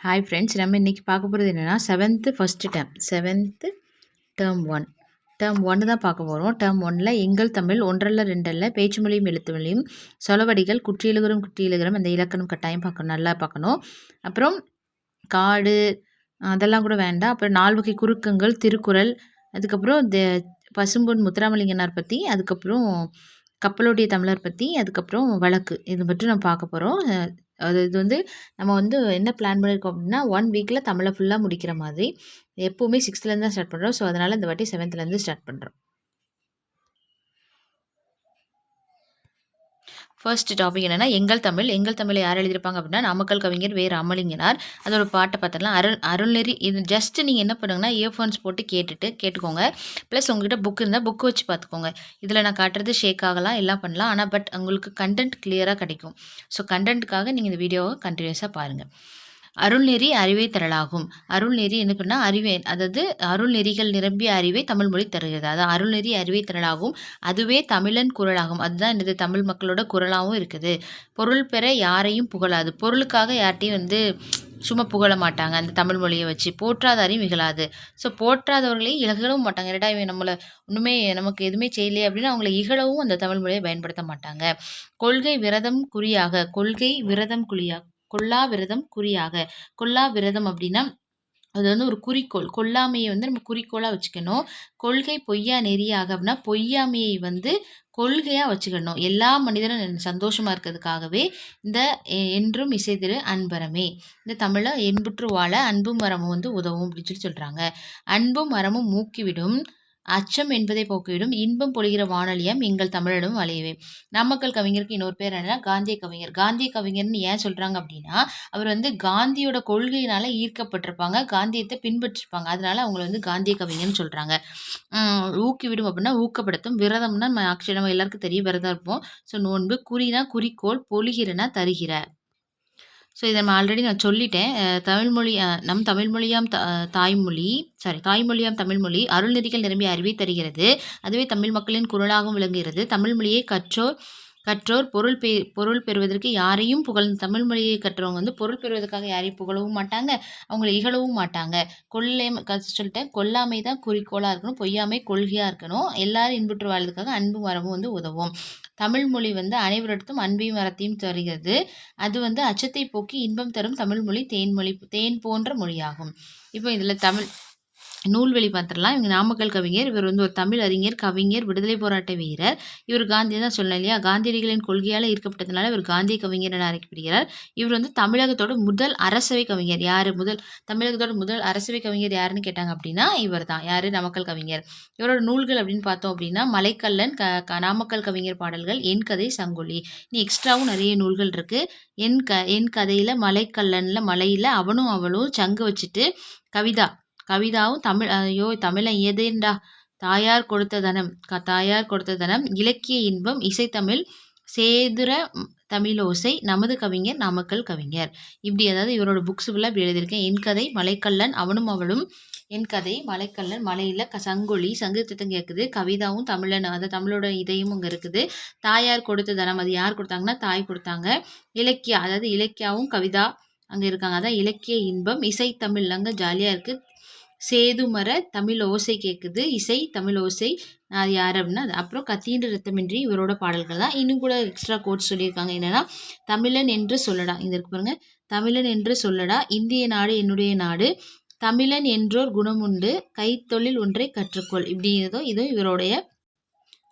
Hi friends, நம்ம இன்றைக்கி பார்க்க போகிறது என்னென்னா செவன்த்து டேர்ம் ஒன் தான் பார்க்க போகிறோம். டேர்ம் ஒன்னில் எங்கள் தமிழ் ஒன்றல்ல ரெண்டல்ல பேச்சு மொழியும் எழுத்து மொழியும் சொலவடிகள் குற்றியலுகரம் குற்றியலுகரம் அந்த இலக்கணம் கட்டாயம் பார்க்கணும், நல்லா பார்க்கணும். அப்புறம் காடு அதெல்லாம் கூட வேண்டாம். அப்புறம் 4 வகை குறுக்கங்கள், திருக்குறள், அதுக்கப்புறம் பசும்பொன் முத்துராமலிங்கனார் பற்றி, அதுக்கப்புறம் கப்பலோட்டிய தமிழர் பற்றி, அதுக்கப்புறம் வழக்கு, இது மட்டும் நம்ம பார்க்க போகிறோம். இது வந்து நம்ம வந்து என்ன பிளான் பண்ணியிருக்கோம் அப்படின்னா 1 வீக்கில் தமிழை ஃபுல்லாக முடிக்கிற மாதிரி. எப்போவுமே 6th தான் ஸ்டார்ட் பண்ணுறோம். ஸோ அதனால் இந்த வாட்டி 7th ஸ்டார்ட் பண்ணுறோம். ஃபர்ஸ்ட் டாபிக் என்னென்னா எங்கள் தமிழை யார் எழுதியிருப்பாங்க அப்படின்னா நாமக்கல் கவிஞர் வே. ராமலிங்கனார். அதோட பாட்டை பார்த்துடலாம். அருள்நெறி. இது ஜஸ்ட் நீங்கள் என்ன பண்ணுங்கன்னா இயர்ஃபோன்ஸ் போட்டு கேட்டுக்கோங்க. ப்ளஸ் உங்கள்கிட்ட புக் இருந்தால் புக்கு வச்சு பார்த்துக்கோங்க. இதில் நான் காட்டுறது ஷேக் ஆகலாம், எல்லாம் பண்ணலாம். ஆனால் பட் உங்களுக்கு கண்டென்ட் கிளியராக கிடைக்கும். ஸோ கண்டென்ட்டுக்காக நீங்கள் இந்த வீடியோவை கண்டினியூஸாக பாருங்கள். அருள்நெறி அறிவை தரலாகும். அருள்நெறி என்ன பண்ணால் அறிவை, அதாவது அருள்நெறிகள் நிரம்பிய அறிவை தமிழ் மொழி தருகிறது. அதாவது அருள்நெறி அறிவை தரலாகும். அதுவே தமிழன் குரலாகும். அதுதான் என்னது, தமிழ் மக்களோட குரலாகவும் இருக்குது. பொருள் பெற யாரையும் புகழாது. பொருளுக்காக யார்ட்டையும் சும்மா புகழ மாட்டாங்க. அந்த தமிழ் மொழியை வச்சு போற்றாதாரையும் இகழாது. ஸோ போற்றாதவர்களையும் இகழவும் மாட்டாங்க. ரெண்டா இவன் நம்மளை ஒன்றுமே நமக்கு எதுவுமே செய்யலையே அப்படின்னு அவங்கள இகழவும் அந்த தமிழ் மொழியை பயன்படுத்த மாட்டாங்க. கொள்கை விரதம் கொல்லா விரதம் குறியாக. கொல்லா விரதம் அப்படின்னா அது வந்து ஒரு குறிக்கோள். கொல்லாமையை நம்ம குறிக்கோளாக வச்சுக்கணும். கொள்கை பொய்யா நெறியாக அப்படின்னா பொய்யாமையை கொள்கையாக வச்சுக்கணும். எல்லா மனிதரும் சந்தோஷமாக இருக்கிறதுக்காகவே இந்த என்றும் இசைத்திரு அன்பரமே, இந்த தமிழை என்புற்று வாழ அன்பும் மரமும் உதவும் அப்படின்னு சொல்கிறாங்க. அன்பும் மரமும் மூக்கிவிடும் அச்சம் என்பதை போக்கிவிடும் இன்பம் பொழிகிற வானொலியம் எங்கள் தமிழிடம் வளையவே. நாமக்கல் கவிஞருக்கு இன்னொரு பேர் என்னன்னா காந்திய கவிஞர். காந்திய கவிஞர்னு ஏன் சொல்கிறாங்க அப்படின்னா அவர் காந்தியோட கொள்கையினால் ஈர்க்கப்பட்டிருப்பாங்க, காந்தியத்தை பின்பற்றிருப்பாங்க. அதனால அவங்கள காந்திய கவிஞர்னு சொல்கிறாங்க. ஊக்கிவிடும் அப்படின்னா ஊக்கப்படுத்தும். விரதம்னா நம்ம எல்லாருக்கும் தெரியும், விரதம் இருப்போம். ஸோ நோன்பு. குறினா குறிக்கோள். பொழிகிறனா தருகிற. ஸோ இதை நான் ஆல்ரெடி சொல்லிட்டேன். தமிழ்மொழி நம் தமிழ்மொழியாம் தாய்மொழியாம் தமிழ்மொழி அருள்நெறிகள் நிரம்பிய அறிவை தருகிறது. அதுவே தமிழ் மக்களின் குரலாகவும் விளங்குகிறது. தமிழ்மொழியை கற்றோர் பொருள் பெறுவதற்கு யாரையும் தமிழ் மொழியை கற்றவங்க பொருள் பெறுவதற்காக யாரையும் புகழவும் மாட்டாங்க, அவங்கள இகழவும் மாட்டாங்க. சொல்லிட்டேன். கொல்லாமை தான் குறிக்கோளாக இருக்கணும், பொய்யாமை கொள்கையாக இருக்கணும். எல்லாரும் இன்புற்று வாழ்றதுக்காக அன்பு மரமும் உதவும். தமிழ் மொழி அனைவரிடத்தும் அன்பையும் மரத்தையும் தருகிறது. அது அச்சத்தை போக்கி இன்பம் தரும் தமிழ் மொழி தேன் போன்ற மொழியாகும். இப்போ இதில் தமிழ் நூல்வெளி பார்த்துடலாம். இவங்க நாமக்கல் கவிஞர். இவர் ஒரு தமிழ் அறிஞர், கவிஞர், விடுதலை போராட்ட வீரர். இவர் காந்தி தான் சொன்னேன் இல்லையா, காந்தியடிகளின் கொள்கையால் ஈர்க்கப்பட்டதுனால இவர் காந்திய கவிஞர் என அழைக்கப்படுகிறார். இவர் தமிழகத்தோட முதல் அரசவை கவிஞர். தமிழகத்தோட முதல் அரசவை கவிஞர் யாருன்னு கேட்டாங்க அப்படின்னா இவர் தான். யாரு? நாமக்கல் கவிஞர். இவரோட நூல்கள் அப்படின்னு பார்த்தோம் அப்படின்னா மலைக்கல்லன், நாமக்கல் கவிஞர் பாடல்கள், என் கதை, சங்கொலி. நீ எக்ஸ்ட்ராவும் நிறைய நூல்கள் இருக்கு. என் கதையில மலைக்கல்லன்ல மலையில அவனும் அவளும் சங்கு வச்சுட்டு கவிதாவும் தமிழன் ஏதேண்டா தாயார் கொடுத்த தனம் இலக்கிய இன்பம் இசைத்தமிழ் சேதுர தமிழோசை நமது கவிஞர் நாமக்கல் கவிஞர். இப்படி அதாவது இவரோட புக்ஸ் ஃபுல்லாக இப்படி எழுதியிருக்கேன். என் கதை, மலைக்கல்லன், அவனும் அவளும், என் கதை, மலைக்கல்லன், மலையில் சங்கொலி, சங்கீதம் கேட்குது, கவிதாவும் தமிழன், அது தமிழோட இதயம் அங்கே இருக்குது. தாயார் கொடுத்த தனம், அது யார் கொடுத்தாங்கன்னா தாய் கொடுத்தாங்க. இலக்கியா, அதாவது இலக்கியாவும் கவிதா அங்கே இருக்காங்க, அதான் இலக்கிய இன்பம். இசை தமிழ் அங்கே ஜாலியாக இருக்குது. சேதுமர தமிழ் ஓசை கேட்குது, இசை தமிழ் ஓசை. அது யார் அப்படின்னா அப்புறம் கத்தீண்டு ரத்தமின்றி இவரோட பாடல்கள் தான். இன்னும் கூட எக்ஸ்ட்ரா கோட்ஸ் சொல்லியிருக்காங்க. என்னன்னா தமிழன் என்று சொல்லடா, இந்த இருக்கு பாருங்க, தமிழன் என்று சொல்லடா, இந்திய நாடு என்னுடைய நாடு, தமிழன் என்றோர் குணமுண்டு, கைத்தொழில் ஒன்றை கற்றுக்கொள். இப்படி இதுவும்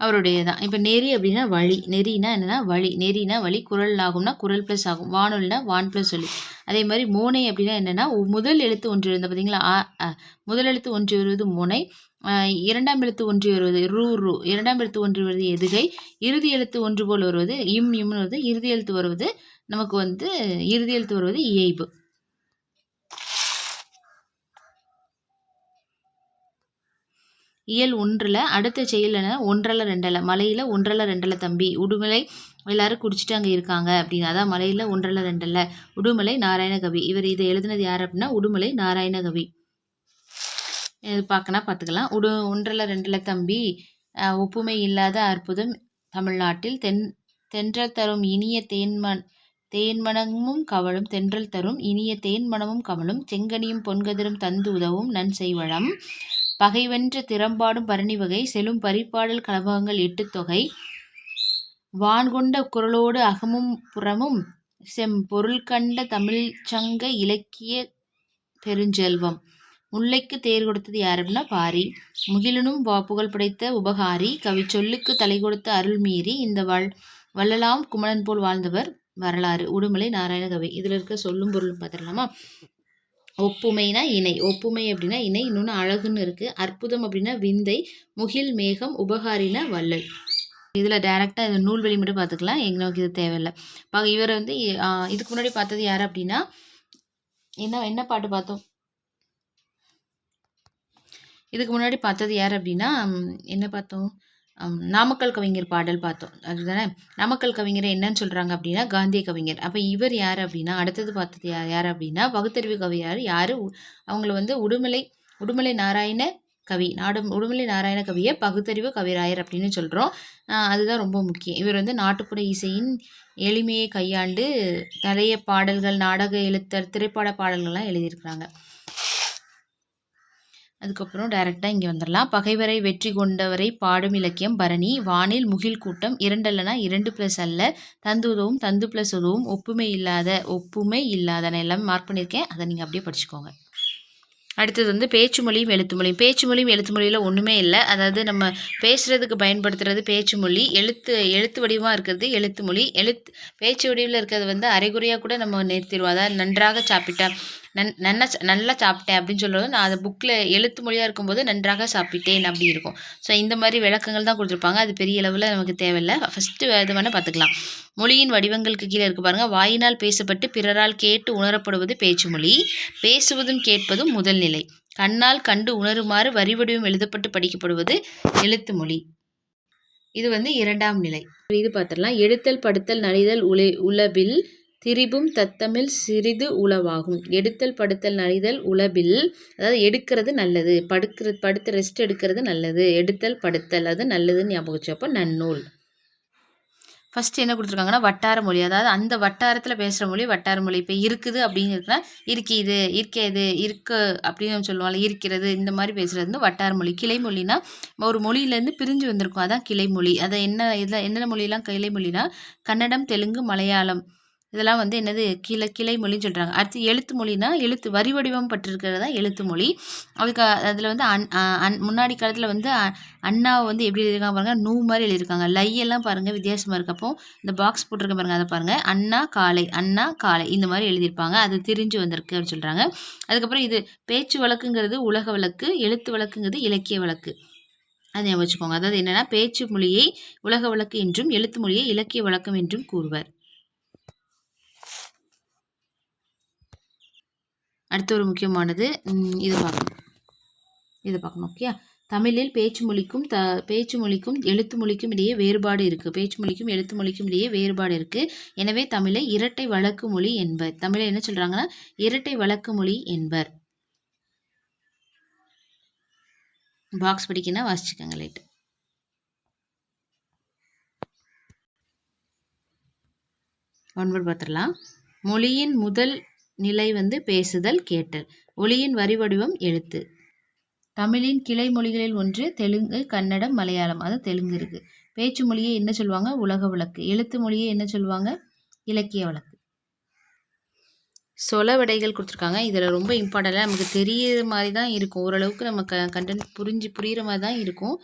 அவருடைய தான். இப்போ நெறி அப்படின்னா வழி. நெறினா என்னன்னா வழி. நெறினா வழி. குரல் ஆகும்னா குரல் ப்ளஸ் ஆகும். வானொலினா வான் ப்ளஸ் சொல்லி. அதே மாதிரி மோனை அப்படின்னா என்னன்னா முதல் எழுத்து ஒன்று எழுந்த பார்த்தீங்களா, முதல் எழுத்து ஒன்று வருவது மோனை, இரண்டாம் எழுத்து ஒன்று வருவது ரூ, இரண்டாம் எழுத்து ஒன்று வருவது எதுகை, இறுதி எழுத்து ஒன்று போல் வருவது இம்னு வருது, இறுதி எழுத்து வருவது இயைபு. இயல் 1ல் அடுத்த செயல் என்ன, ஒன்றல்ல ரெண்டல்ல, மலையில் ஒன்றல்ல ரெண்டல்ல தம்பி, உடுமலை எல்லாரும் குடிச்சிட்டு அங்கே இருக்காங்க அப்படின்னு. அதான் மலையில் ஒன்றல்ல ரெண்டல்ல, உடுமலை நாராயணகவி. இவர் இதை எழுதினது யார் அப்படின்னா உடுமலை நாராயணகவி. இது பார்த்துக்கலாம். ஒன்றல்ல ரெண்டல்ல தம்பி, ஒப்புமை இல்லாத அற்புதம் தமிழ்நாட்டில் தென்றல் தரும் இனிய தேன்மணமும் கவலும் தென்றல் தரும் இனிய தேன்மணமும் கமலும் செங்கனியும் பொன்கதிரும் தந்து உதவும் நன்செய்வழம் பகைவென்ற திறம்பாடும் பரணி வகை செலும் பரிபாடல் கலபகங்கள் 8 தொகை வான்கொண்ட குரலோடு அகமும் புறமும் செம்பொருள் கண்ட தமிழ்ச்சங்க இலக்கிய பெருஞ்செல்வம். முல்லைக்கு தேர் கொடுத்தது யார் அப்படின்னா பாரி. முகிலனும் புகழ் படைத்த உபகாரி. கவி சொல்லுக்கு தலை கொடுத்த அருள் மீறி இந்த வள்ளலாம் குமணன் போல் வாழ்ந்தவர் வரலாறு. உடுமலை நாராயண கவி. இதில் இருக்க சொல்லும் பொருளும் பார்த்துடலாமா? ஒப்புமைனா இணை. ஒப்புமை அப்படின்னா இணை. இன்னொன்று அழகுன்னு இருக்குது. அற்புதம் அப்படின்னா விந்தை. முகில் மேகம். உபகாரினா வள்ளல். இதில் டேரெக்டாக இது நூல்வெளி மட்டும் பார்த்துக்கலாம், எங்களுக்கு இது தேவையில்லை. இவரை வந்து இதுக்கு முன்னாடி பார்த்தது யார் அப்படின்னா என்ன பாட்டு பார்த்தோம்? இதுக்கு முன்னாடி பார்த்தது யார் அப்படின்னா என்ன பார்த்தோம்? நாமக்கல் கவிஞர் பாடல் பார்த்தோம். அதுதானே. நாமக்கல் கவிஞரை என்னன்னு சொல்கிறாங்க அப்படின்னா காந்திய கவிஞர். அப்போ இவர் யார் அப்படின்னா அடுத்தது பார்த்தது யார் அப்படின்னா பகுத்தறிவு கவியார். யார்? அவங்கள வந்து உடுமலை நாராயண கவி. உடுமலை நாராயண கவியை பகுத்தறிவு கவிராயர் அப்படின்னு சொல்கிறோம். அதுதான் ரொம்ப முக்கியம். இவர் வந்து நாட்டுப்புற இசையின் எளிமையை கையாண்டு நிறைய பாடல்கள், நாடக எழுத்தர், திரைப்பட பாடல்கள்லாம் எழுதியிருக்கிறாங்க. அதுக்கப்புறம் டைரெக்டாக இங்கே வந்துடலாம். பகைவரை வெற்றி கொண்டவரை பாடும் இலக்கியம் பரணி. வானில் முகில் கூட்டம். 2 அல்லனா 2 + அல்ல. தந்து உதவும் தந்து + உதவும். ஒப்புமை இல்லாத நான் எல்லாமே மார்க் பண்ணியிருக்கேன், அதை நீங்கள் அப்படியே படிச்சுக்கோங்க. அடுத்தது வந்து பேச்சு மொழியும் எழுத்து மொழியும். பேச்சு மொழியும் எழுத்து மொழியில் ஒன்றுமே இல்லை. அதாவது நம்ம பேசுகிறதுக்கு பயன்படுத்துகிறது பேச்சு மொழி. எழுத்து வடிவமாக இருக்கிறது எழுத்து மொழி. பேச்சு வடிவில் இருக்கிறது வந்து அரைகுறையாக கூட நம்ம நிறுத்திடுவோம். அதாவது நன்றாக சாப்பிட்டேன், நல்லா சாப்பிட்டேன் அப்படின்னு சொல்கிறது நான் அந்த புக்கில் எழுத்து மொழியாக இருக்கும்போது நன்றாக சாப்பிட்டேன் அப்படி இருக்கும். ஸோ இந்த மாதிரி விளக்கங்கள் தான் கொடுத்துருப்பாங்க. அது பெரிய அளவில் நமக்கு தேவையில்லை. ஃபஸ்ட்டு இது வேணால் பார்த்துக்கலாம். மொழியின் வடிவங்களுக்கு கீழே இருக்கு பாருங்கள். வாயினால் பேசப்பட்டு பிறரால் கேட்டு உணரப்படுவது பேச்சு மொழி. பேசுவதும் கேட்பதும் முதல் நிலை. கண்ணால் கண்டு உணருமாறு வரி வடிவம் எழுதப்பட்டு படிக்கப்படுவது எழுத்து மொழி. இது வந்து 2ஆம் நிலை. இது பார்த்துடலாம். எடுத்தல் படுத்தல் நலிதல் உளபில் திரிபும் தத்தமிழ் சிறிது உளவாகும். எடுத்தல் படுத்தல் நலிதல் உளபில், அதாவது எடுக்கிறது நல்லது, படுத்து ரெஸ்ட் எடுக்கிறது நல்லது. எடுத்தல் படுத்தல் அது நல்லதுன்னு ஞாபகம் வச்சு. அப்போ நன்னூல். ஃபஸ்ட்டு என்ன கொடுத்துருக்காங்கன்னா வட்டார மொழி. அதாவது அந்த வட்டாரத்தில் பேசுகிற மொழி வட்டார மொழி. இப்போ இருக்குது அப்படிங்கிறதுனா இருக்கேது இருக்கு அப்படின்னு சொல்லுவாங்க. இருக்கிறது இந்த மாதிரி பேசுகிறது வந்து வட்டார மொழி. கிளைமொழினா ஒரு மொழியிலேருந்து பிரிஞ்சு வந்திருக்கும், அதான் கிளைமொழி. அதை என்னென்ன மொழியெல்லாம் கிளைமொழினா கன்னடம், தெலுங்கு, மலையாளம் இதெல்லாம் வந்து என்னது கிளை மொழின்னு சொல்கிறாங்க. அடுத்து எழுத்து மொழினா எழுத்து வரி வடிவம் பட்டிருக்கிறது தான் எழுத்து மொழி. அதில் வந்து முன்னாடி காலத்தில் வந்து அண்ணாவை வந்து எப்படி எழுதியிருக்காங்க பாருங்கள், நூ மாதிரி எழுதியிருக்காங்க. லையெல்லாம் பாருங்கள் வித்தியாசமாக இருக்குது. அப்போ இந்த பாக்ஸ் போட்டிருக்க பாருங்கள், அதை பாருங்கள். அண்ணா காலை இந்த மாதிரி எழுதியிருப்பாங்க. அது திரிஞ்சு வந்திருக்கு அப்படின்னு சொல்கிறாங்க. அதுக்கப்புறம் இது பேச்சு வழக்குங்கிறது உலக வழக்கு, எழுத்து வழக்குங்கிறது இலக்கிய வழக்கு. அதை ஞாபகம் வச்சுக்கோங்க. அதாவது என்னென்னா பேச்சு மொழியை உலக வழக்கு என்றும் எழுத்து மொழியை இலக்கிய வழக்கம் என்றும் கூறுவர். அடுத்த ஒரு முக்கியமானது இது பார்க்கணும். ஓகே. தமிழில் பேச்சு மொழிக்கும் எழுத்து மொழிக்கும் இடையே வேறுபாடு இருக்குது. பேச்சு மொழிக்கும் எழுத்து மொழிக்கும் இடையே வேறுபாடு இருக்குது. எனவே தமிழை இரட்டை வழக்கு மொழி என்பர். தமிழை என்ன சொல்கிறாங்கன்னா இரட்டை வழக்கு மொழி என்பர். பாக்ஸ் படிக்கணும், வாசிச்சுக்கோங்க லைட்டு. ஒன்பது பார்த்துடலாம். மொழியின் முதல் நிலை வந்து பேசுதல், கேட்டல். ஒலியின் வரி வடிவம் எழுத்து. தமிழின் கிளை மொழிகளில் ஒன்று தெலுங்கு, கன்னடம், மலையாளம். அது தெலுங்கு இருக்குது. பேச்சு மொழியை என்ன சொல்லுவாங்க? உலக வழக்கு. எழுத்து மொழியை என்ன சொல்லுவாங்க? இலக்கிய வழக்கு. சொல விடைகள் கொடுத்துருக்காங்க. இதில் ரொம்ப இம்பார்ட்டண்ட்டாக நமக்கு தெரியிற மாதிரி தான் இருக்கும். ஓரளவுக்கு நம்ம கண்டென்ட் புரிகிற மாதிரி தான் இருக்கும்.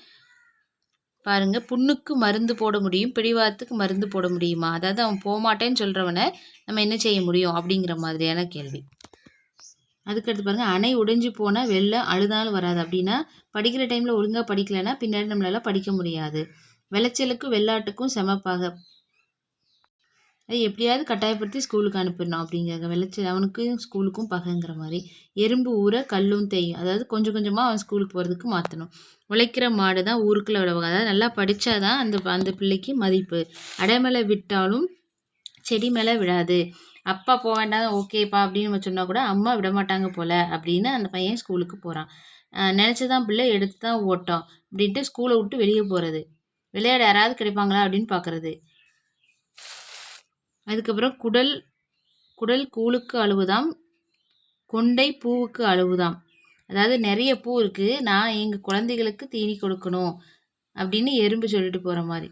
பாருங்கள். புண்ணுக்கு மருந்து போட முடியும், பிடிவாதத்துக்கு மருந்து போட முடியுமா? அதாவது அவன் போகமாட்டேன்னு சொல்கிறவனை நம்ம என்ன செய்ய முடியும் அப்படிங்கிற மாதிரியான கேள்வி. அதுக்கடுத்து பாருங்கள். அணை உடைஞ்சு போனால் வெள்ளம் அழுதாலும் வராது. அப்படின்னா படிக்கிற டைமில் ஒழுங்காக படிக்கலைன்னா பின்னாடி நம்மளால படிக்க முடியாது. விளைச்சலுக்கும் வெள்ளாட்டுக்கும் செமப்பாக, அது எப்படியாவது கட்டாயப்படுத்தி ஸ்கூலுக்கு அனுப்பிடணும் அப்படிங்கிறாங்க. விளைச்சல் அவனுக்கும் ஸ்கூலுக்கும் பகைங்கிற மாதிரி. எறும்பு ஊற கல்லும் தேயும். அதாவது கொஞ்சம் கொஞ்சமாக அவன் ஸ்கூலுக்கு போகிறதுக்கு மாற்றணும். உழைக்கிற மாடு தான் ஊருக்குள்ளே விடுவாங்க. அதாவது நல்லா படித்தா தான் அந்த பிள்ளைக்கு மதிப்பு. அடைமலை விட்டாலும் செடி மேலே விடாது. அப்பா போக வேண்டாம் ஓகேப்பா அப்படின்னு நம்ம சொன்னால் கூட அம்மா விட மாட்டாங்க போல் அப்படின்னு அந்த பையன் ஸ்கூலுக்கு போகிறான். நினச்சதான் பிள்ளை எடுத்து தான் ஓட்டம் அப்படின்ட்டு ஸ்கூலை விட்டு வெளியே போகிறது. விளையாட யாராவது கிடைப்பாங்களா அப்படின்னு பார்க்குறது. அதுக்கப்புறம் குடல் குடல் கூழுக்கு அளவுதாம், கொண்டை பூவுக்கு அளவுதாம். அதாவது நிறைய பூ இருக்குது, நான் எங்கள் குழந்தைகளுக்கு தீனி கொடுக்கணும் அப்படின்னு எறும்பு சொல்லிட்டு போகிற மாதிரி.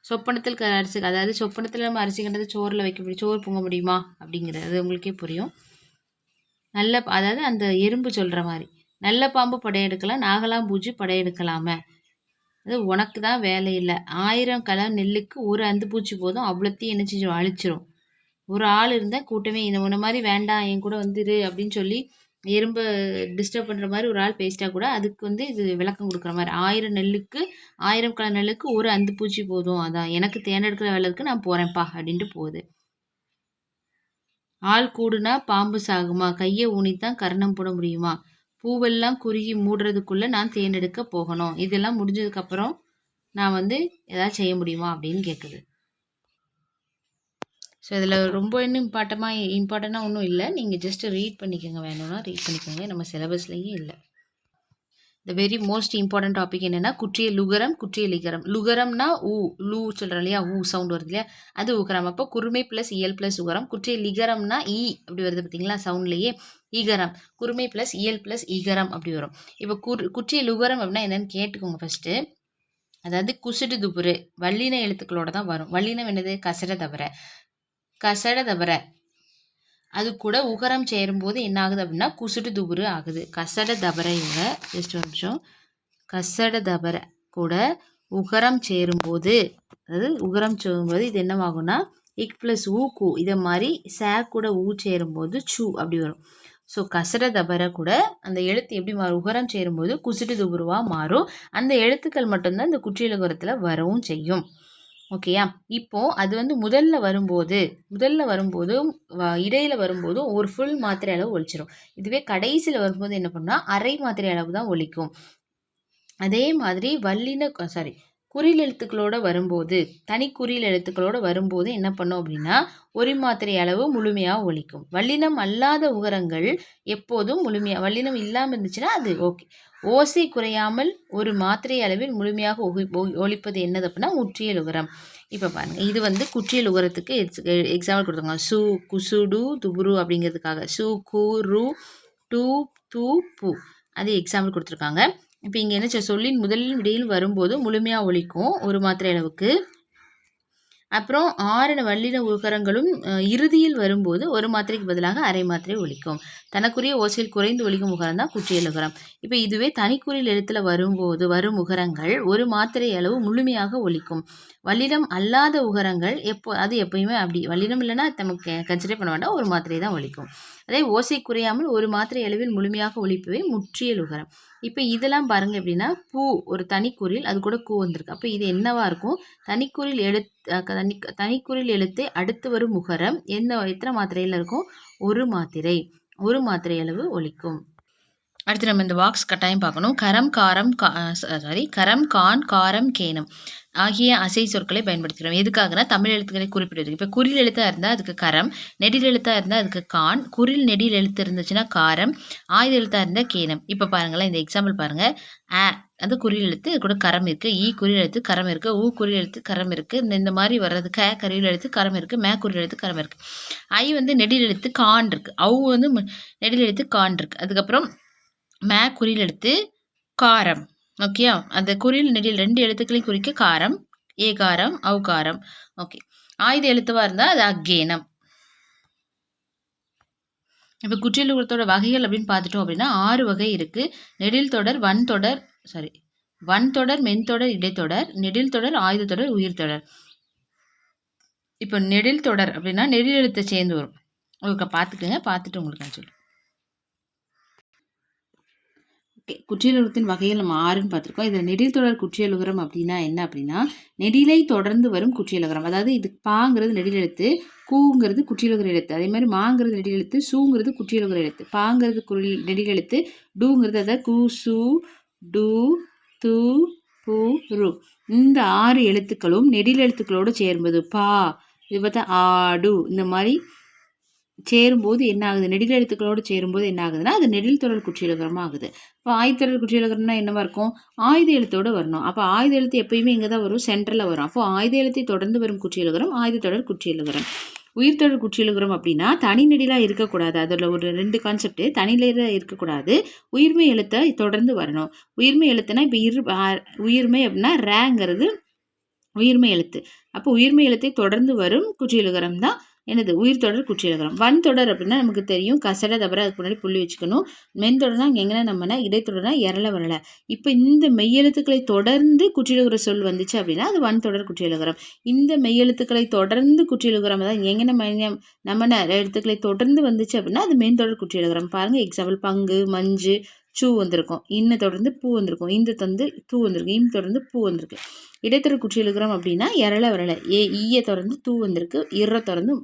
சொப்பனத்தில் அரிசி, அதாவது சொப்பனத்தில் நம்ம அரிசி கண்டது சோறில் வைக்க முடியும், சோறு பொங்க முடியுமா அப்படிங்கிறது அது உங்களுக்கே புரியும். நல்ல, அதாவது அந்த எறும்பு சொல்கிற மாதிரி, நல்ல பாம்பு படையெடுக்கலாம், நாகலாம்பூச்சி படையெடுக்கலாமே, அது உனக்கு தான் வேலை இல்லை. 1000 கலம் நெல்லுக்கு ஒரு அந்து பூச்சி போதும், அவ்வளோத்தையும் என்ன செஞ்சிடும், அழிச்சிரும். ஒரு ஆள் இருந்தால் கூட்டமே இந்த மாதிரி வேண்டாம் என் கூட வந்துரு அப்படின்னு சொல்லி எறும்பை டிஸ்டர்ப் பண்ணுற மாதிரி ஒரு ஆள் பேசிட்டா கூட அதுக்கு இது விளக்கம் கொடுக்குற மாதிரி. 1000 நெல்லுக்கு 1000 கலம் நெல்லுக்கு ஒரு அந்து பூச்சி போதும், அதான் எனக்கு தேர்ந்தெடுக்கிற வேலை இருக்கு, நான் போகிறேன்ப்பா அப்படின்ட்டு போகுது. ஆள் கூடுனா பாம்பு சாகுமா, கையை ஊனித்தான் கர்ணம் போட முடியுமா, பூவெல்லாம் குறுகி மூடுறதுக்குள்ளே நான் தேர்ந்தெடுக்க போகணும், இதெல்லாம் முடிஞ்சதுக்கப்புறம் நான் ஏதாவது செய்ய முடியுமா அப்படின்னு கேட்குது. ஸோ இதில் ரொம்ப இன்னும் இம்பார்ட்டண்ட்டாக ஒன்றும் இல்லை, நீங்கள் ஜஸ்ட்டு ரீட் பண்ணிக்கோங்க, வேணும்னா ரீட் பண்ணிக்கோங்க, நம்ம சிலபஸ்லேயும் இல்லை. The very most important topic என்னென்னா குற்றிய லுகரம், குற்றிய லிகரம். லுகரம்னா லூ சொல்கிறோம் இல்லையா, சவுண்ட் வருது இல்லையா, அது உகரம். அப்போ குறுமை ப்ளஸ் இயல் ப்ளஸ் உகரம். குற்றிய லிகரம்னா அப்படி வருது பார்த்தீங்களா சவுண்ட்லேயே, ஈகரம். குறுமை ப்ளஸ் இயல் ப்ளஸ் ஈகரம் அப்படி வரும். இப்போ குற்றிய லுகரம் அப்படின்னா என்னென்னு கேட்டுக்கோங்க ஃபஸ்ட்டு. அதாவது குசிடு துபுரு வல்லின எழுத்துக்களோட தான் வரும். வல்லினம் என்னது, கசட தவிர. கசட தவிர அது கூட உகரம் சேரும்போது என்ன ஆகுது அப்படின்னா குசுடு துபுரு ஆகுது. கசட தபர இவங்க ஜஸ்ட் ஒரு நிமிஷம். கசட தபர கூட உகரம் சேரும்போது, அதாவது உகரம் சேரும்போது இது என்னவாகும்னா இக் ப்ளஸ் ஊ கூ, இதை மாதிரி சே கூட ஊ சேரும்போது சூ அப்படி வரும். ஸோ கசட தபர கூட அந்த எழுத்து எப்படி மாறும், உகரம் சேரும்போது குசுடு துபுருவாக மாறும். அந்த எழுத்துக்கள் மட்டும்தான் இந்த குற்றியலுகரத்தில் வரவும் செய்யும். ஓகேயா. இப்போது அது முதல்ல வரும்போதும் இடையில வரும்போதும் ஒரு ஃபுல் மாத்திரை அளவு ஒழிச்சிடும். இதுவே கடைசியில் வரும்போது என்ன பண்ணால் அரை மாத்திரை அளவு தான் ஒழிக்கும். அதே மாதிரி குறில் எழுத்துக்களோட வரும்போது, தனி குறில் எழுத்துக்களோட வரும்போது என்ன பண்ணும் அப்படின்னா ஒரு மாத்திரை அளவு முழுமையாக ஒழிக்கும். வல்லினம் அல்லாத உகரங்கள் எப்போதும் முழுமையாக, வல்லினம் இல்லாமல் இருந்துச்சுன்னா அது ஓகே. ஓசை குறையாமல் ஒரு மாத்திரை அளவில் முழுமையாக ஒழிப்பது என்னது அப்படின்னா முற்றியல் உகரம். இப்போ பாருங்கள், இது குற்றியல் உகரத்துக்கு எக்ஸாம்பிள் கொடுத்தாங்க. சு குசுடு துபுரு அப்படிங்கிறதுக்காக சு கு ரு டு து பு அது எக்ஸாம்பிள் கொடுத்துருக்காங்க. இப்போ இங்கே என்ன சொல்லின் முதலில் இடையில் வரும்போது முழுமையாக ஒழிக்கும் ஒரு மாத்திரை அளவுக்கு. அப்புறம் 6 வல்லின உகரங்களும் இறுதியில் வரும்போது ஒரு மாத்திரைக்கு பதிலாக அரை மாத்திரை ஒழிக்கும். தனக்குரிய ஓசையில் குறைந்து ஒழிக்கும் உகரம் தான் குற்றியல் உகரம். இப்போ இதுவே தனிக்குறில் எழுத்தில் வரும்போது வரும் உகரங்கள் ஒரு மாத்திரை அளவு முழுமையாக ஒழிக்கும். வல்லினம் அல்லாத உகரங்கள் அது எப்பயுமே அப்படி, வல்லினம் இல்லைன்னா நமக்கு கன்சிடர் பண்ண வேண்டாம், ஒரு மாத்திரை தான் ஒழிக்கும். அதே ஓசை குறையாமல் ஒரு மாத்திரை அளவில் முழுமையாக ஒழிப்பவே முற்றியல் உகரம். இப்போ இதெல்லாம் பாருங்கள் எப்படின்னா பூ ஒரு தனிக்குறில், அது கூட கூ வந்திருக்கு. அப்போ இது என்னவா இருக்கும், தனிக்குறில் எழுத்தை அடுத்து வரும் முகரம் எத்தனை மாத்திரையில் இருக்கும், ஒரு மாத்திரை அளவு ஒழிக்கும். அடுத்து நம்ம இந்த வாக்ஸ் கட்டாயம் பார்க்கணும். கரம் கான் காரம் கேனம் ஆகிய அசை சொற்களை பயன்படுத்துகிறோம். எதுக்காகனா தமிழ் எழுத்துக்களை குறிப்பிடுறதுக்கு. இப்போ குறில் எழுத்தாக இருந்தால் அதுக்கு கரம், நெடில் எழுத்தாக இருந்தால் அதுக்கு கான், குறில் நெடில் எழுத்து இருந்துச்சுன்னா காரம், ஆயுத எழுத்தாக இருந்தால் கேனம். இப்போ பாருங்களேன், இந்த எக்ஸாம்பிள் பாருங்கள். அது குறில் எழுத்து, இது கூட கரம் இருக்குது. ஈ குறில் எழுத்து கரம் இருக்குது, ஊ குறில் எழுத்து கரம் இருக்குது. இந்த மாதிரி வர்றது குறில் எழுத்து கரம் இருக்குது, மே குறில் எழுத்து கரம் இருக்குது. ஐ நெடில் எழுத்து கான் இருக்குது, அவு நெடில் எழுத்து கான் இருக்குது. அதுக்கப்புறம் மே குறில் எழுத்து காரம். ஓகேயா, அந்த குறில் நெடில் 2 எழுத்துக்களையும் குறிக்க காரம், ஏகாரம், அவுகாரம். ஓகே, ஆயுத எழுத்துவாக இருந்தால் அது அக்கேனம். இப்போ குற்றியல் உகரத்தோட வகைகள் அப்படின்னு பார்த்துட்டோம் அப்படின்னா 6 வகை இருக்குது. நெடில் தொடர், வன்தொடர், மென்தொடர், இடைத்தொடர், நெடில் தொடர், ஆயுத தொடர், உயிர் தொடர். இப்போ நெடில் தொடர் அப்படின்னா நெடில் எழுத்தை சேர்ந்து வரும். உங்களுக்கு பார்த்துக்குங்க, பார்த்துட்டு உங்களுக்கு நான் சொல்லுவேன். ஓகே, குற்றியலுகரத்தின் வகைகள் நம்ம 6ன்னு பார்த்துருக்கோம். இதில் நெடில் தொடர் குற்றியலுகரம் அப்படின்னா என்ன அப்படின்னா நெடிலை தொடர்ந்து வரும் குற்றியலுகரம். அதாவது இது பாங்கிறது நெடில் எழுத்து, கூங்கிறது குற்றியலுகர எழுத்து, அதே மாதிரி மாங்கிறது நெடில் எழுத்து, சூங்கிறது குற்றியலுகர எழுத்து, பாங்கிறது நெடில் எழுத்து, டூங்கிறது அதாவது கு சு டு து பு ரு. இந்த 6 எழுத்துக்களும் நெடில் எழுத்துக்களோடு சேரும்போது பா, இது பார்த்தா ஆடு, இந்த மாதிரி சேரும்போது என்ன ஆகுது, நெடில் எழுத்துக்களோடு சேரும்போது என்ன ஆகுதுன்னா அது நெடில் தொடர் குற்றியலுகரமாக ஆகுது. இப்போ ஆயுத தொடர் குற்றியலுகரம்னா என்னவா இருக்கும், ஆயுத எழுத்தோடு வரணும். அப்போ ஆயுத எழுத்து எப்பயுமே இங்கே தான் வரும், சென்டரில் வரும். அப்போ ஆயுத எழுத்தை தொடர்ந்து வரும் குற்றியலுகரம் ஆயுத தொடர் குற்றியலுகரம். உயிர்த்தொடர் குற்றியலுகரம் அப்படின்னா தனி நெடிலாக இருக்கக்கூடாது. அதில் ஒரு 2 கான்செப்ட். தனிநெடிலாக இருக்கக்கூடாது, உயிர்மை எழுத்தை தொடர்ந்து வரணும். உயிர்மை எழுத்துனா இப்போ உயிர்மை அப்படின்னா ரேங்கிறது உயிர்மை எழுத்து. அப்போ உயிர்மை எழுத்தை தொடர்ந்து வரும் குற்றியலுகரம் தான் என்னது உயிர்த்தொடர் குற்றியலுகரம். வன்தொடர் அப்படின்னா நமக்கு தெரியும், கசட தவிர அதுக்கு முன்னாடி புள்ளி வச்சுக்கணும். மென்தொடர்னா எங்கன்னா நம்மனா இடைத்தொடர்னா எரல வரல. இப்போ இந்த மெய்யெழுத்துக்களை தொடர்ந்து குற்றியலுகர சொல் வந்துச்சு அப்படின்னா அது வன்தொடர் குற்றியலுகரம். இந்த மெய்யெழுத்துக்களை தொடர்ந்து குற்றியலுகரம், அதாவது எங்கன்னா நம்ம எழுத்துக்களை தொடர்ந்து வந்துச்சு அப்படின்னா அது மென்தொடர் குற்றியலுகரம். பாருங்க எக்ஸாம்பிள், பங்கு, மஞ்சு, சூ வந்திருக்கும், இன்னை தொடர்ந்து பூ வந்திருக்கும், இந்த தந்து தூ வந்திருக்கு, இம் தொடர்ந்து பூ வந்திருக்கு. இடைத்தொடர் குற்றியலுகரம் அப்படின்னா எரல வரல. ஈய தொடர்ந்து தூ வந்திருக்கு, இற தொடர்ந்து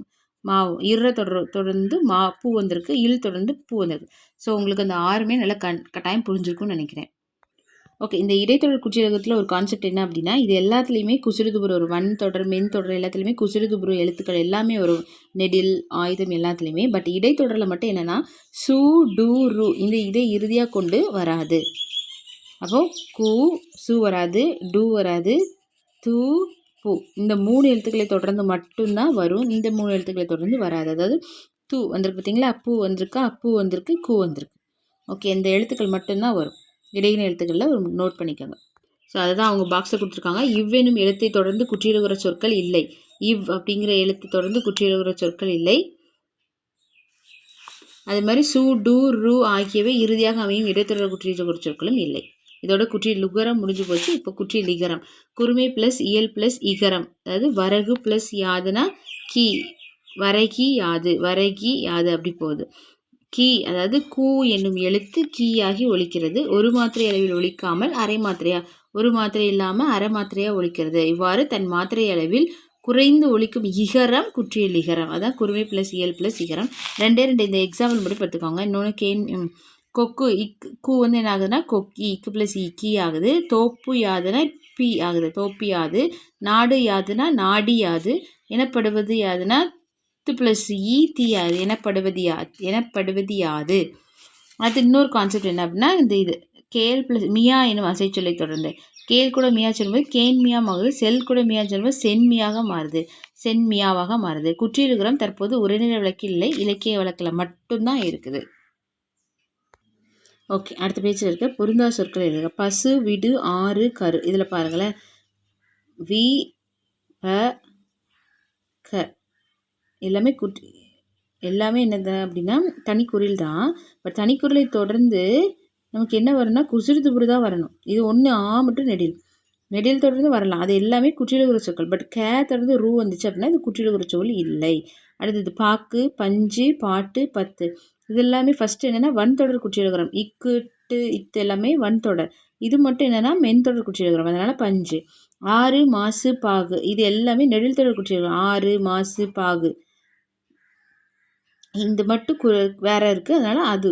மாவு, இற தொடர்ந்து பூ வந்திருக்கு, இல் தொடர்ந்து பூ வந்திருக்கு. ஸோ உங்களுக்கு அந்த 6மே நல்லா கட்டாயம் புரிஞ்சிருக்கும்னு நினைக்கிறேன். ஓகே, இந்த இடைத்தொடர் குற்றியலுகரத்தில் ஒரு கான்செப்ட் என்ன அப்படின்னா, இது எல்லாத்துலேயுமே குசிறுதுபுரு வரும். வன் தொடர், மென் தொடர் எல்லாத்துலேயுமே குசிறுதுபுரு எழுத்துக்கள் எல்லாமே வரும், நெடில், ஆயுதம் எல்லாத்துலேயுமே. பட் இடைத்தொடரில் மட்டும் என்னென்னா சு, டு, ரு இந்த இதை இறுதியாக கொண்டு வராது. அப்போது கு, சு வராது, டு வராது, து, பூ இந்த 3 எழுத்துக்களை தொடர்ந்து மட்டும்தான் வரும். இந்த 3 எழுத்துக்களை தொடர்ந்து வராது. அதாவது தூ வந்திருக்கு பார்த்தீங்களா, பூ வந்திருக்கா, பூ வந்திருக்கு, கூ வந்திருக்கு. ஓகே, இந்த எழுத்துக்கள் மட்டும்தான் வரும். இடையின எழுத்துக்களில் ஒரு நோட் பண்ணிக்கோங்க. ஸோ அதுதான் அவங்க பாக்ஸை கொடுத்துருக்காங்க. இவ்வெனும் எழுத்தை தொடர்ந்து குற்றியலுகர சொற்கள் இல்லை. இவ் அப்படிங்கிற எழுத்தை தொடர்ந்து குற்றியலுகர சொற்கள் இல்லை. அதே மாதிரி சு, டு, ரு ஆகியவை இறுதியாக அமையும் இடைத்தொடர் குற்றியலுகர சொற்களும் இல்லை. இதோட குற்றியலுகரம் முடிஞ்சு போச்சு. இப்போ குற்றியலிகரம். குறுமை ப்ளஸ் இயல் ப்ளஸ் இகரம், அதாவது வரகு ப்ளஸ் யாதுனா கீ, வரகி யாது, வரகி யாது அப்படி போகுது. கீ அதாவது கூ என்னும் எழுத்து கீயாகி ஒலிக்கிறது. ஒரு மாத்திரை அளவில் ஒலிக்காமல் அரை மாத்திரையா, ஒரு மாத்திரை இல்லாமல் அரை மாத்திரையாக ஒலிக்கிறது. இவ்வாறு தன் மாத்திரை அளவில் குறைந்து ஒலிக்கும் இகரம் குற்றியலிகரம். அதான் குறுமை ப்ளஸ் இயல் ப்ளஸ் இகரம். 2 இந்த எக்ஸாம்பிள் மட்டும் பார்த்துக்கோங்க. இன்னொன்று கொக்கு, கூ வந்து என்ன ஆகுதுன்னா கொக்கி, இக்கு ப்ளஸ் இக்கி ஆகுது. தோப்பு யாதுன்னா பி ஆகுது, தோப்பி யாது. நாடு யாதுன்னா நாடி யாது. எனப்படுவது யாதுன்னா து ப்ளஸ் இ தி யாது, எனப்படுவது யாது. அது இன்னொரு கான்செப்ட் என்ன அப்படின்னா, இது கேல் ப்ளஸ் மியா எனும் அசை சொல்லை தொடர்ந்து கேல் கூட மியா சொல்லும்போது கேன் மியா ஆகுது, செல் கூட மியா சொல்லும்போது சென்மியாக மாறுது, சென்மியாவாக மாறுது. குற்றியலுகரம் தற்போது உரைநிலை வழக்கில் இல்லை, இலக்கிய வழக்கில் மட்டும்தான் இருக்குது. ஓகே, அடுத்த பேஜில் இருக்க பொருந்தா சொற்கள் எழுதுக. பசு, விடு, ஆறு, கரு. இதில் பாருங்களேன், வி, ப, க எல்லாமே என்னது அப்படின்னா தனிக்குறில் தான். பட் தனிக்குறிலை தொடர்ந்து நமக்கு என்ன வரும்னா குசிறுதுபுரு தான் வரணும். இது ஒன்று ஆ மட்டும் நெடில் தொடர்ந்து வரலாம். அது எல்லாமே குற்றியலுகர சொற்கள். பட் தொடர்ந்து ரூ வந்துச்சு அப்படின்னா இது குற்றியலுகர சொல் இல்லை. அடுத்தது பாக்கு, பஞ்சு, பாட்டு, பத்து. இது எல்லாமே ஃபஸ்ட்டு என்னென்னா வன்தொடர் குற்றியலுகரம். இக்கு, டு, இத்து எல்லாமே வன்தொடர். இது மட்டும் என்னென்னா மென்தொடர் குற்றியலுகரம், அதனால் பஞ்சு. ஆறு, மாசு, பாகு இது எல்லாமே நெடில் தொடர் குற்றியலுகரம். ஆறு, மாசு, பாகு இந்த மட்டும் வேற இருக்குது, அதனால் அது.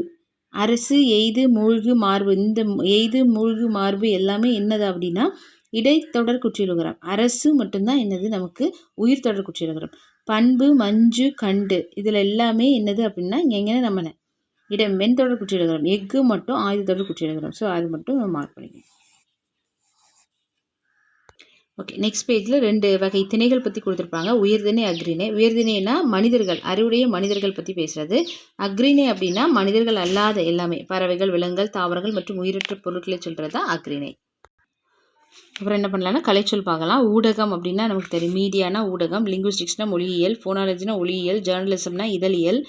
அரசு, எய்து, மூழ்கு, மார்பு இந்த எய்து, மூழ்கு, மார்பு எல்லாமே என்னது அப்படின்னா இடைத்தொடர் குற்றியலுகரம். அரசு மட்டும்தான் என்னது நமக்கு உயிர்த்தொடர் குற்றியலுகரம். பண்பு, மஞ்சு, கண்டு இதில் எல்லாமே என்னது அப்படின்னா எங்கன்னா நம்ம மென்தொடர் குற்றியலுகரம். எஃகு மட்டும் ஆயுதத்தொடர் குற்றியலுகரம். ஸோ அது மட்டும் மார்க் பண்ணிக்கணும். ஓகே, நெக்ஸ்ட் பேஜில் 2 வகை திணைகள் பற்றி கொடுத்துருப்பாங்க. உயர்திணை, அக்ரிணை. உயர்திணைனா மனிதர்கள், அறிவுடைய மனிதர்கள் பற்றி பேசுகிறது. அக்ரிணை அப்படின்னா மனிதர்கள் அல்லாத எல்லாமே, பறவைகள், விலங்குகள், தாவரங்கள் மற்றும் உயிரற்ற பொருட்களை சொல்கிறது தான் அக்ரிணை. அப்புறம் என்ன பண்ணலாம்னா கலைச்சொல் பார்க்கலாம். ஊடகம் அப்படின்னா நமக்கு தெரியும், மீடியானா ஊடகம், லிங்குவிஸ்டிக்ஸ்னா மொழியியல், ஃபோனாலஜினா ஒளியியல், ஜேர்னலிசம்னா இதழியல்,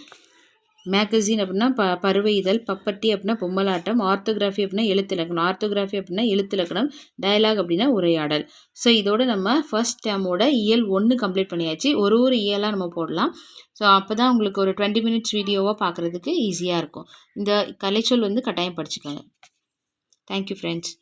மேகசின் அப்படின்னா பருவ இதழ், பப்பட்டி அப்படின்னா பொம்மலாட்டம், ஆர்த்தோகிராஃபி அப்படின்னா எழுத்திலக்கணம், ஆர்த்தோகிராஃபி அப்படின்னா எழுத்திலக்கணம், டயலாக் அப்படின்னா உரையாடல். ஸோ இதோட நம்ம ஃபர்ஸ்ட் டேமோட இயல் 1 கம்ப்ளீட் பண்ணியாச்சு. ஒரு இயலாக நம்ம போடலாம். ஸோ அப்போ தான் உங்களுக்கு ஒரு 20 மினிட்ஸ் வீடியோவாக பார்க்குறதுக்கு ஈஸியாக இருக்கும். இந்த கலைச்சொல் வந்து கட்டாயம் படிச்சுக்கோங்க. Thank you friends.